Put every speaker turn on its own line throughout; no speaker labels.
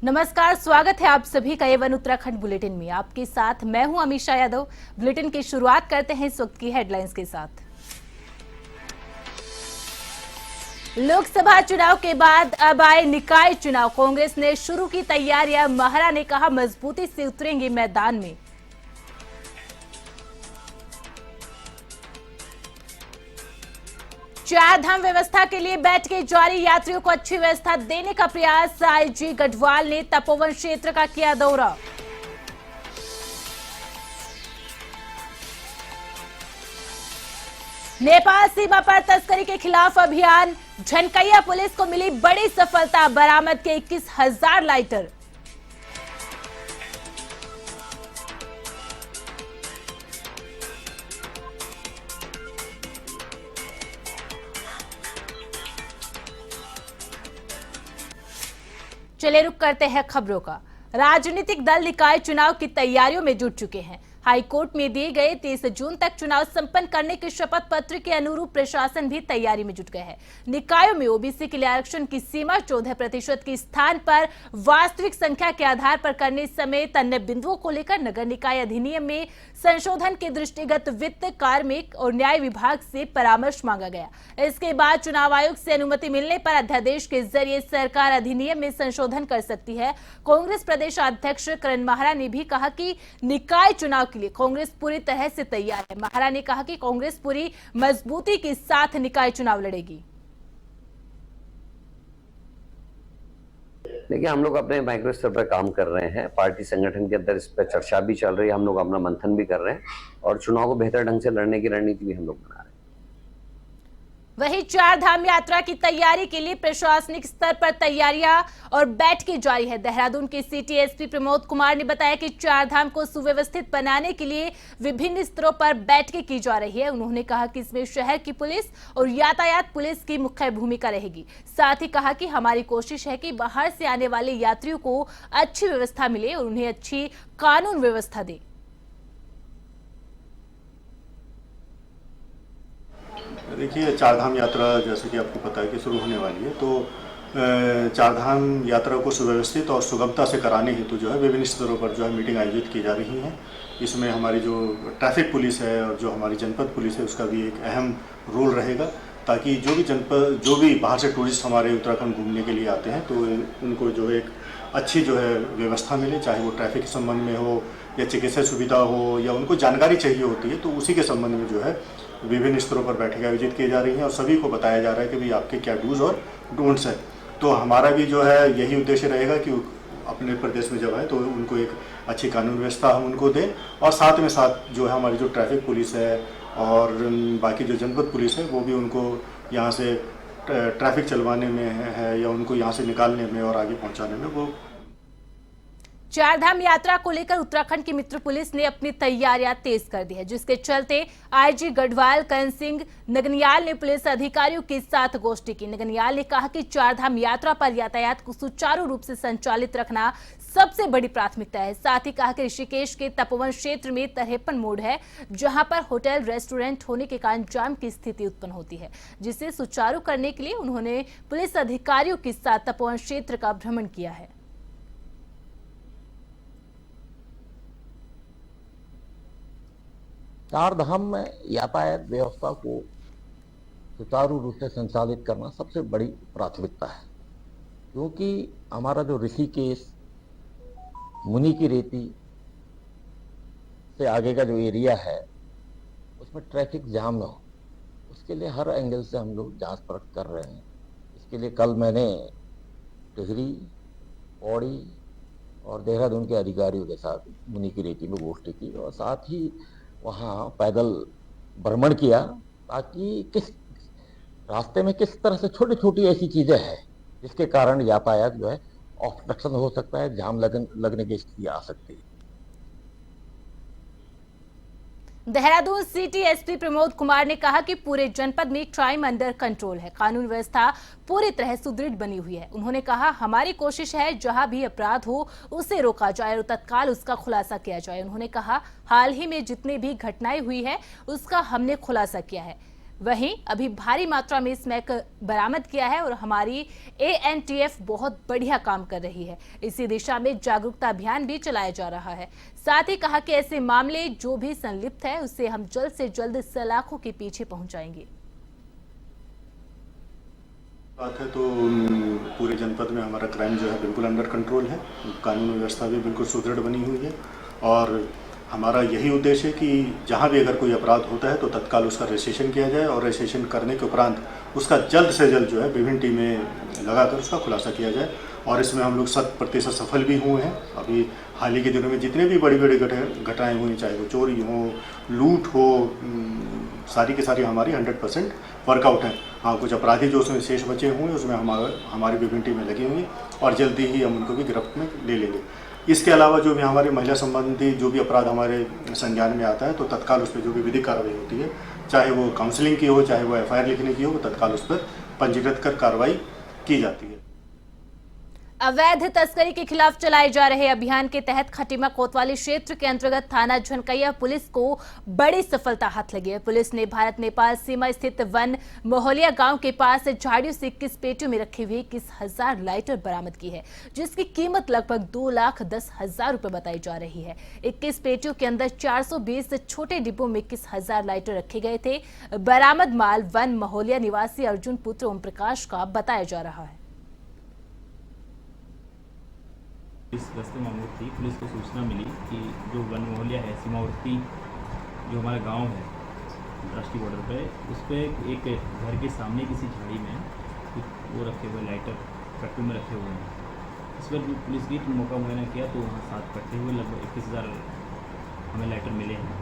नमस्कार, स्वागत है आप सभी का A1 उत्तराखंड बुलेटिन में। आपके साथ मैं हूं अमीषा यादव। बुलेटिन की शुरुआत करते हैं इस वक्त की हेडलाइंस के साथ। लोकसभा चुनाव के बाद अब आए निकाय चुनाव। कांग्रेस ने शुरू की तैयारियां। महारा ने कहा मजबूती से उतरेंगे मैदान में। चार धाम व्यवस्था के लिए बैठकें जारी। यात्रियों को अच्छी व्यवस्था देने का प्रयास। आईजी गढ़वाल ने तपोवन क्षेत्र का किया दौरा। नेपाल सीमा पर तस्करी के खिलाफ अभियान। झनकैया पुलिस को मिली बड़ी सफलता। बरामद के 21,000 लाइटर। चलिए रुक करते हैं खबरों का। राजनीतिक दल निकाय चुनाव की तैयारियों में जुट चुके हैं। हाईकोर्ट में दिए गए 30 जून तक चुनाव संपन्न करने के शपथ पत्र के अनुरूप प्रशासन भी तैयारी में जुट गए हैं। निकायों में ओबीसी के लिए आरक्षण की सीमा 14% के स्थान पर वास्तविक संख्या के आधार पर करने समेत अन्य बिंदुओं को लेकर नगर निकाय अधिनियम में संशोधन के दृष्टिगत वित्त, कार्मिक और न्याय विभाग से परामर्श मांगा गया। इसके बाद चुनाव आयोग से अनुमति मिलने पर अध्यादेश के जरिए सरकार अधिनियम में संशोधन कर सकती है। कांग्रेस प्रदेश अध्यक्ष करण महारा ने भी कहा कि निकाय चुनाव के लिए कांग्रेस पूरी तरह से तैयार है। महारा ने कहा कि कांग्रेस पूरी मजबूती के साथ निकाय चुनाव लड़ेगी।
देखिए, हम लोग अपने माइक्रो स्तर पर काम कर रहे हैं। पार्टी संगठन के अंदर इस पर चर्चा भी चल रही है। हम लोग अपना मंथन भी कर रहे हैं और चुनाव को बेहतर ढंग से लड़ने की रणनीति भी हम लोग बना रहे हैं।
वहीं चार धाम यात्रा की तैयारी के लिए प्रशासनिक स्तर पर तैयारियां और बैठकें जारी है। देहरादून के सिटी एसपी प्रमोद कुमार ने बताया कि चार धाम को सुव्यवस्थित बनाने के लिए विभिन्न स्तरों पर बैठकें की जा रही है। उन्होंने कहा कि इसमें शहर की पुलिस और यातायात पुलिस की मुख्य भूमिका रहेगी। साथ ही कहा कि हमारी कोशिश है कि बाहर से आने वाले यात्रियों को अच्छी व्यवस्था मिले और उन्हें अच्छी कानून व्यवस्था दे।
देखिए, चारधाम यात्रा जैसे कि आपको पता है कि शुरू होने वाली है, तो चारधाम यात्रा को सुव्यवस्थित और सुगमता से कराने हेतु जो है विभिन्न स्तरों पर जो है मीटिंग आयोजित की जा रही है। इसमें हमारी जो ट्रैफिक पुलिस है और जो हमारी जनपद पुलिस है उसका भी एक अहम रोल रहेगा, ताकि जो भी बाहर से टूरिस्ट हमारे उत्तराखंड घूमने के लिए आते हैं तो उनको जो है एक अच्छी जो है व्यवस्था मिले, चाहे वो ट्रैफिक के संबंध में हो या चिकित्सा सुविधा हो या उनको जानकारी चाहिए होती है, तो उसी के संबंध में जो है विभिन्न स्तरों पर बैठकें आयोजित की जा रही हैं और सभी को बताया जा रहा है कि भाई आपके क्या डूज और डोंट्स हैं। तो हमारा भी जो है यही उद्देश्य रहेगा कि अपने प्रदेश में जब है तो उनको एक अच्छी कानून व्यवस्था हम उनको दें और साथ में साथ जो है हमारी जो ट्रैफिक पुलिस है और बाकी जो जनपद पुलिस है वो भी उनको यहाँ से ट्रैफिक चलवाने में है या उनको यहाँ से निकालने में और आगे पहुँचाने में वो।
चारधाम यात्रा को लेकर उत्तराखंड की मित्र पुलिस ने अपनी तैयारियां तेज कर दी है, जिसके चलते आईजी गढ़वाल करण सिंह नगनियाल ने पुलिस अधिकारियों के साथ गोष्ठी की। नगनियाल ने कहा कि चारधाम यात्रा पर यातायात को सुचारू रूप से संचालित रखना सबसे बड़ी प्राथमिकता है। साथ ही कहा कि ऋषिकेश के तपोवन क्षेत्र में 53 मोड़ है, जहां पर होटल रेस्टोरेंट होने के कारण जाम की स्थिति उत्पन्न होती है, जिसे सुचारू करने के लिए उन्होंने पुलिस अधिकारियों के साथ तपोवन क्षेत्र का भ्रमण किया है।
चार धाम में यातायात व्यवस्था को सुचारू रूप से संचालित करना सबसे बड़ी प्राथमिकता है, क्योंकि हमारा जो ऋषिकेश मुनि की रेती से आगे का जो एरिया है उसमें ट्रैफिक जाम न हो, उसके लिए हर एंगल से हम लोग जांच परख कर रहे हैं। इसके लिए कल मैंने टिहरी, पौड़ी और देहरादून के अधिकारियों के साथ मुनि की रेती में गोष्ठी की और साथ ही वहाँ पैदल भ्रमण किया, ताकि किस रास्ते में किस तरह से छोटी छोटी ऐसी चीज़ें हैं जिसके कारण यातायात जो है ऑब्स्ट्रक्शन हो सकता है, जाम लगने की स्थिति आ सकती है।
देहरादून सिटी एसपी प्रमोद कुमार ने कहा कि पूरे जनपद में क्राइम अंडर कंट्रोल है, कानून व्यवस्था पूरी तरह सुदृढ़ बनी हुई है। उन्होंने कहा हमारी कोशिश है जहां भी अपराध हो उसे रोका जाए और तत्काल उसका खुलासा किया जाए। उन्होंने कहा हाल ही में जितनी भी घटनाएं हुई है उसका हमने खुलासा किया है। वहीं अभी भारी मात्रा में स्मैक बरामद किया है और हमारी ANTF बहुत बढ़िया काम कर रही है। इसी दिशा में जागरूकता अभियान भी चलाया जा रहा है। साथ ही कहा कि ऐसे मामले जो भी संलिप्त है उसे हम जल्द से जल्द सलाखों के पीछे पहुंचाएंगे।
बात है तो पूरे जनपद में हमारा क्राइम जो है बिल्कुल अंडर कंट्रोल है, कानून व्यवस्था भी बिल्कुल सुदृढ़ बनी हुई है और हमारा यही उद्देश्य है कि जहाँ भी अगर कोई अपराध होता है तो तत्काल उसका रजिस्ट्रेशन किया जाए और रजिस्ट्रेशन करने के उपरांत उसका जल्द से जल्द जो है विभिन्न टीमें लगाकर उसका खुलासा किया जाए और इसमें हम लोग 100% सफल भी हुए हैं। अभी हाल ही के दिनों में जितने भी बड़ी बड़ी घटनाएँ हुई, चाहे वो चोरी हो, लूट हो, सारी की सारी हमारी 100% वर्कआउट है। हाँ, कुछ अपराधी जो उसमें शेष बचे हुए उसमें हमारी विभिन्न टीमें लगी हुई और जल्दी ही हम उनको भी गिरफ्त में ले लेंगे। इसके अलावा जो भी हमारे महिला संबंधी जो भी अपराध हमारे संज्ञान में आता है तो तत्काल उस पर जो भी विधिक कार्रवाई होती है, चाहे वो काउंसलिंग की हो, चाहे वो FIR लिखने की हो, तत्काल उस पर पंजीकृत कर कार्रवाई की जाती है।
अवैध तस्करी के खिलाफ चलाए जा रहे अभियान के तहत खटीमा कोतवाली क्षेत्र के अंतर्गत थाना झनकैया पुलिस को बड़ी सफलता हाथ लगी है। पुलिस ने भारत नेपाल सीमा स्थित वन मोहलिया गांव के पास झाड़ियों से 21 पेटियों में रखी हुई 21,000 लाइटर बरामद की है, जिसकी कीमत लगभग 2,10,000 रुपए बताई जा रही है। 21 पेटियों के अंदर 420 छोटे डिब्बों में 21,000 लाइटर रखे गए थे। बरामद माल वन मोहलिया निवासी अर्जुन पुत्र ओम प्रकाश का बताया जा रहा है।
इस गश्त मामूल थी, पुलिस को सूचना मिली कि जो वन मोहलिया है सीमावर्ती जो हमारा गांव है राष्ट्रीय बॉर्डर पे, उस पर एक घर के सामने किसी झाड़ी में कुछ वो रखे हुए लाइटर कट्टू में रखे हुए हैं। इस पर पुलिस की मौका मुआयना किया तो वहाँ 7 कट्टे हुए लगभग 21,000 हमें लाइटर मिले हैं।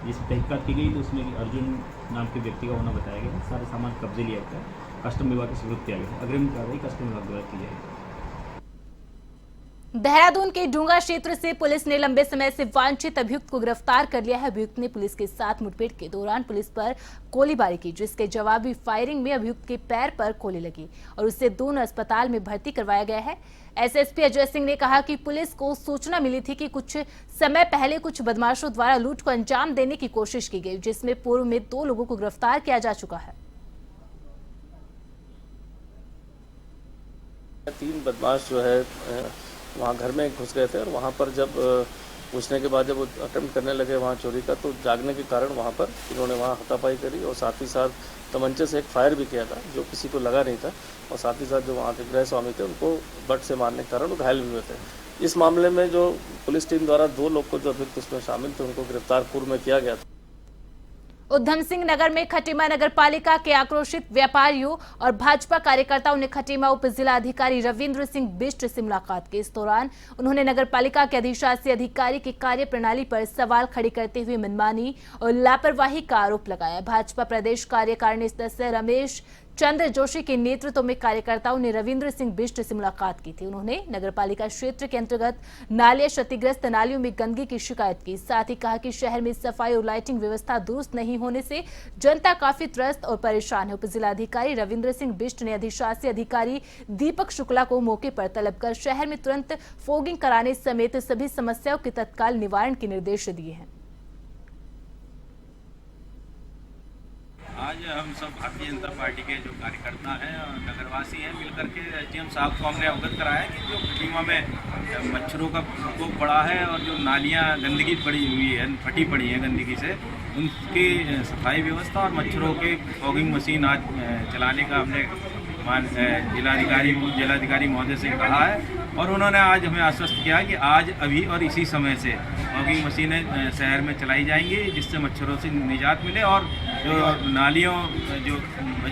जिस तहकीकात की गई तो उसमें अर्जुन नाम के व्यक्ति का होना बताया गया। सारा सामान कब्जे लिया गया, कस्टम विभाग के सुपुर्द किया गया। अग्रिम कार्रवाई कस्टम विभाग द्वारा की जाएगी।
देहरादून के डूंगा क्षेत्र से पुलिस ने लंबे समय से वांछित अभियुक्त को गिरफ्तार कर लिया है। अभियुक्त ने पुलिस के साथ मुठभेड़ के दौरान पुलिस पर गोलीबारी की, जिसके जवाबी फायरिंग में अभियुक्त के पैर पर गोली लगी और उसे दोनों अस्पताल में भर्ती करवाया गया है। SSP अजय सिंह ने कहा कि पुलिस को सूचना मिली थी कि कुछ समय पहले कुछ बदमाशों द्वारा लूट को अंजाम देने की कोशिश की गई, जिसमें पूर्व में 2 लोगों को गिरफ्तार किया जा चुका है।
3 बदमाश जो है वहाँ घर में घुस गए थे और वहाँ पर जब घुसने के बाद जब वो अटेम्प्ट करने लगे वहाँ चोरी का, तो जागने के कारण वहाँ पर इन्होंने वहाँ हाथापाई करी और साथ ही साथ तमंचे से एक फायर भी किया था जो किसी को लगा नहीं था और साथ ही साथ जो वहाँ के गृह स्वामी थे उनको बट से मारने के कारण वो घायल भी हुए थे। इस मामले में जो पुलिस टीम द्वारा 2 लोग को जो अभियुक्त उसमें शामिल थे उनको गिरफ्तार पूर्व में किया गया था।
उधम सिंह नगर में खटीमा नगर पालिका के आक्रोशित व्यापारियों और भाजपा कार्यकर्ताओं ने खटीमा उप जिला अधिकारी रविंद्र सिंह बिष्ट से मुलाकात की। इस दौरान उन्होंने नगर पालिका के अधिशासी अधिकारी की कार्य प्रणाली पर सवाल खड़े करते हुए मनमानी और लापरवाही का आरोप लगाया। भाजपा प्रदेश कार्यकारिणी सदस्य रमेश चंद्र जोशी के नेतृत्व में कार्यकर्ताओं ने रविंद्र सिंह बिष्ट से मुलाकात की थी। उन्होंने नगरपालिका क्षेत्र के अंतर्गत नाले क्षतिग्रस्त नालियों में गंदगी की शिकायत की। साथ ही कहा कि शहर में सफाई और लाइटिंग व्यवस्था दुरुस्त नहीं होने से जनता काफी त्रस्त और परेशान है। उपजिलाधिकारी रविंद्र सिंह बिष्ट ने अधिशासी अधिकारी दीपक शुक्ला को मौके पर तलब कर शहर में तुरंत फोगिंग कराने समेत सभी समस्याओं के तत्काल निवारण के निर्देश दिए हैं।
आज हम सब भारतीय जनता पार्टी के जो कार्यकर्ता हैं और नगरवासी हैं मिलकर के SDM साहब को हमने अवगत कराया कि जो खटीमा में मच्छरों का प्रकोप बढ़ा है और जो नालियां गंदगी पड़ी हुई है, फटी पड़ी है गंदगी से, उनकी सफाई व्यवस्था और मच्छरों के फॉगिंग मशीन आज चलाने का हमने जिलाधिकारी महोदय से कहा है और उन्होंने आज हमें आश्वस्त किया कि आज अभी और इसी समय से फॉगिंग मशीनें शहर में चलाई जाएंगी, जिससे मच्छरों से निजात मिले और जो नालियों जो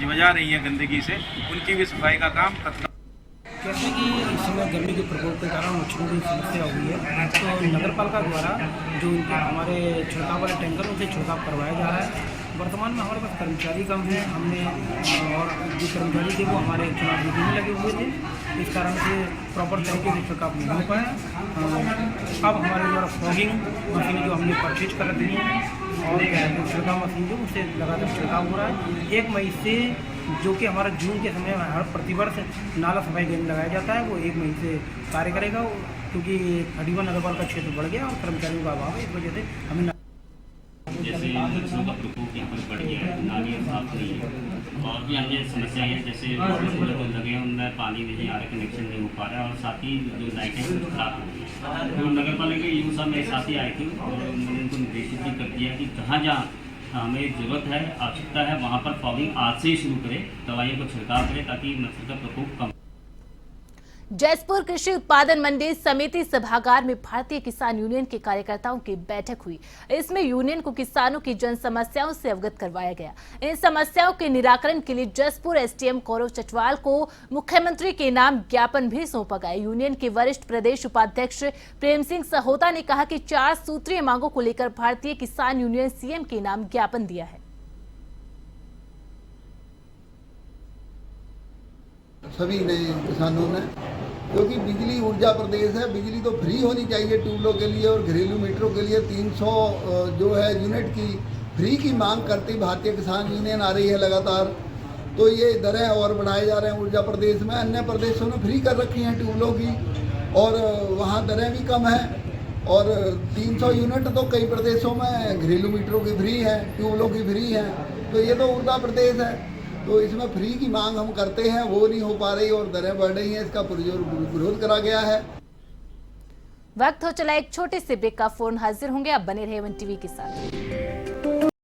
बजा रही हैं गंदगी से उनकी भी सफाई का काम तत्काल।
जैसे कि इस समय गर्मी के प्रकोप के कारण मच्छरों की समस्या हुई है, तो नगर पालिका द्वारा जो हमारे छिड़काव वाले टैंकर उनसे छिड़काव करवाया जा रहा है। वर्तमान में हमारे पास कर्मचारी कम है, हमने और जो कर्मचारी थे वो हमारे चुनाव ड्यूटी में लगे हुए थे, इस कारण से प्रॉपर तरीके से छिड़काव नहीं हो पाया। अब हमारे द्वारा फॉगिंग मशीनें जो हमने परचेज कर रखी हैं और छिड़काव मशीन जो उससे लगातार छिड़काव हो रहा है। 1 मई से जो कि हमारा जून के समय में हर प्रतिवर्ष नाला सफाई केंद्र लगाया जाता है, वो 1 मई से कार्य करेगा, क्योंकि खटीमा नगरपालिका क्षेत्र बढ़ गया और कर्मचारियों का अभाव है, इस वजह से हमें
जैसे मच्छरों का प्रकोप यहाँ पर बढ़ गया है, नालियाँ समाप्त नहीं है। और भी अन्य समस्याएं हैं, जैसे जो लगे हैं उनमें पानी नहीं आ रहा, कनेक्शन नहीं हो पा रहा है, और साथ ही जो लाइटें खराब हो गई हैं। तो नगर पालिका के यूँ सब मेरे साथ ही आए थे और उन्होंने उनको निर्देशित भी कर दिया कि जहाँ जहाँ हमें ज़रूरत है, आवश्यकता है, वहाँ पर फॉगिंग आज से ही शुरू करें, दवाइयों को छिड़काव करें ताकि मच्छर का प्रकोप कम।
जसपुर कृषि उत्पादन मंडी समिति सभागार में भारतीय किसान यूनियन के कार्यकर्ताओं की बैठक हुई। इसमें यूनियन को किसानों की जन समस्याओं से अवगत करवाया गया। इन समस्याओं के निराकरण के लिए जसपुर एसडीएम कौरव चटवाल को मुख्यमंत्री के नाम ज्ञापन भी सौंपा गया। यूनियन के वरिष्ठ प्रदेश उपाध्यक्ष प्रेम सिंह सहोता ने कहा कि 4 सूत्रीय मांगों को लेकर भारतीय किसान यूनियन सीएम के नाम ज्ञापन दिया है।
सभी ने किसानों ने, क्योंकि बिजली ऊर्जा प्रदेश है, बिजली तो फ्री होनी चाहिए ट्यूबवेलों के लिए और घरेलू मीटरों के लिए 300 जो है यूनिट की फ्री की मांग करती भारतीय किसान यूनियन आ रही है लगातार। तो ये दरें और बढ़ाए जा रहे हैं ऊर्जा प्रदेश में। अन्य प्रदेशों ने फ्री कर रखी हैं ट्यूबवेलों की और वहाँ दरें भी कम हैं। और 300 यूनिट तो कई प्रदेशों में घरेलू मीटरों की फ्री हैं, ट्यूबवेलों की फ्री हैं। तो ये तो ऊर्जा प्रदेश है, तो इसमें फ्री की मांग हम करते हैं, वो नहीं हो पा रही और दरें बढ़ रही हैं, इसका विरोध करा गया है।
वक्त हो चला एक छोटे से ब्रेक का। फोन हाजिर होंगे, आप बने रहे वन टीवी के साथ।